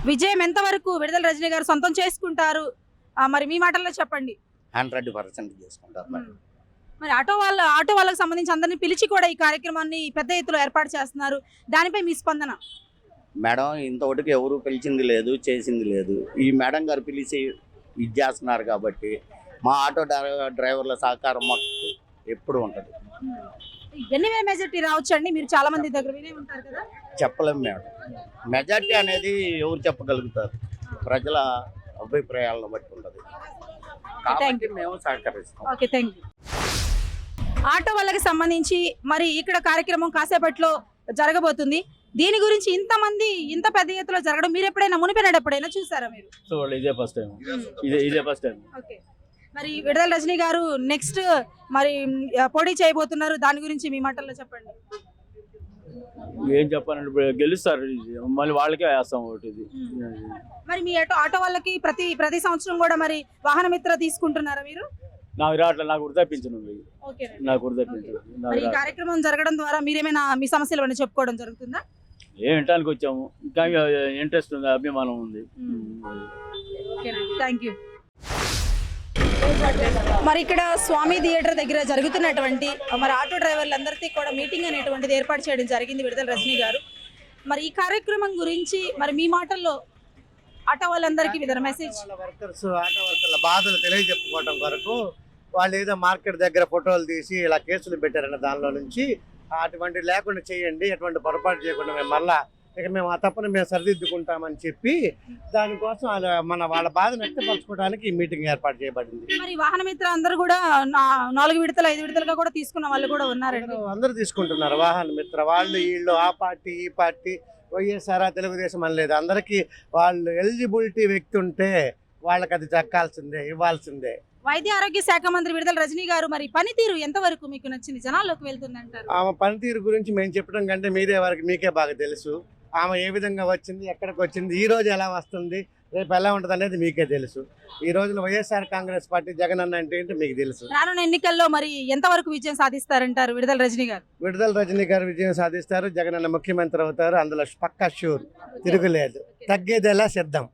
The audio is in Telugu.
విజయం ఎంతవరకు విడుదల రజనీ గారు సొంతం చేసుకుంటారు? మరి మీ మాటల్లో చెప్పండి. 100% చేసుకుంటారు మేడం. మరి ఆటో వాళ్ళకి సంబంధించి అందరినీ పిలిచి కూడా ఈ కార్యక్రమాన్ని పెద్ద ఎత్తులో ఏర్పాటు చేస్తున్నారు. దానిపై మీ స్పందన? మేడం ఇంతవరకు ఎవరు పిలిచింది లేదు, చేసింది లేదు. ఈ మేడం గారు పిలిచి ఇది చేస్తున్నారు కాబట్టి మా ఆటో డ్రైవర్ల సహకారం మొత్తం ఎప్పుడు ఉంటుంది. ఎన్ని వేల మెజార్టీ రావచ్చు అండి? మీరు చాలా మంది దగ్గర వినే ఉంటారు కదా. చెప్పలేము మేడం. మెజార్టీ అనేది ఎవరు చెప్పగలుగుతారు? ప్రజల అభిప్రాయాలను బట్టి ఉంటుంది కాబట్టి మేము సహకరిస్తాం. Okay, thank you. ఆటో వాళ్ళకి సంబంధించి మరి ఇక్కడ కార్యక్రమం కాసేపట్లో జరగబోతుంది. దీని గురించి ఇంత పెద్ద ఎత్తులో జరగడం మీరు ఎప్పుడైనా ఎప్పుడైనా చూసారా మీరు? ఇదే ఫస్ట్ టైం. ఓకే, మరి విడుదల రజనీ గారు నెక్స్ట్ మరి పోటీ చేయబోతున్నారు. దాని గురించి మీ మాటల్లో చెప్పండి. ఏం చెప్పాలంటే గెలుస్తారు, మళ్ళీ వాళ్ళకే వేస్తాం ఒకటి. మరి మీ ఆటో వాళ్ళకి ప్రతి సంవత్సరం కూడా మరి వాహన మిత్ర తీసుకుంటున్నారా మీరు? నాకు రావట్లేదు, నాకు వృద్ధాపించను. ఈ కార్యక్రమం జరగడం ద్వారా మీరేమైనా మీ సమస్యలు ఏమైనా చెప్పుకోవడం జరుగుతుందా? ఏం వినటానికి వచ్చాము, ఇంకా ఇంట్రెస్ట్ ఉంది, అభిమానం ఉంది. Thank you. మరి ఇక్కడ స్వామి థియేటర్ దగ్గర జరుగుతున్నటువంటి మరి ఆటో డ్రైవర్లందరికీ కూడా మీటింగ్ అనేటువంటిది ఏర్పాటు చేయడం జరిగింది విడుదల రజనీ గారు. మరి ఈ కార్యక్రమం గురించి మరి మీ మాటల్లో ఆటో వాళ్ళందరికీ విధాన మెసేజ్. వర్కర్స్ ఆటో వర్కర్ల బాధలు తెలియజెప్పుకోవడం వరకు వాళ్ళు ఏదో మార్కెట్ దగ్గర ఫోటోలు తీసి ఇలా కేసులు పెట్టారన్న దానిలో నుంచి అటువంటి లేకుండా చేయండి, ఎటువంటి పొరపాటు చేయకుండా మేము మళ్ళా మేము ఆ తప్పని మేము సరిదిద్దుకుంటామని చెప్పి దానికోసం వాళ్ళ బాధను వ్యక్తపరచుకోవడానికి ఈ మీటింగ్ ఏర్పాటు చేయబడింది. మరి వాహన మిత్ర అందరూ కూడా 4 విడతలు 5 విడతలుగా కూడా తీసుకున్న వాళ్ళు కూడా ఉన్నారండి. అందరూ తీసుకుంటున్నారు వాహన మిత్ర. వాళ్ళు వీళ్ళు ఆ పార్టీ ఈ పార్టీ వైఎస్ఆర్ తెలుగుదేశం అని లేదు. అందరికీ వాళ్ళు ఎలిజిబిలిటీ వ్యక్తి ఉంటే వాళ్ళకి అది దక్కాల్సిందే, ఇవ్వాల్సిందే. వైద్య ఆరోగ్య శాఖ మంత్రి విడుదల రజనీ గారు మరి పనితీరు ఎంతవరకు మీకు నచ్చింది, జనాల్లోకి వెళ్తుందంటారు? ఆమె పనితీరు గురించి మేము చెప్పడం కంటే మీకే బాగా తెలుసు. ఆమె ఏ విధంగా వచ్చింది, ఎక్కడికి వచ్చింది, ఈ రోజు ఎలా వస్తుంది, రేపు ఎలా ఉంటుంది అనేది మీకే తెలుసు. ఈ రోజున వైఎస్ఆర్ కాంగ్రెస్ పార్టీ జగన్ అన్న అంటే ఏంటో మీకు తెలుసు. రానున్న ఎన్నికల్లో మరి ఎంతవరకు విజయం సాధిస్తారంటారు విడుదల రజనీ గారు? విడుదల రజనీ గారు విజయం సాధిస్తారు. జగన్ అన్న ముఖ్యమంత్రి అవుతారు. అందులో పక్కా షూర్, తిరుగులేదు. తగ్గేదేలా సిద్ధం.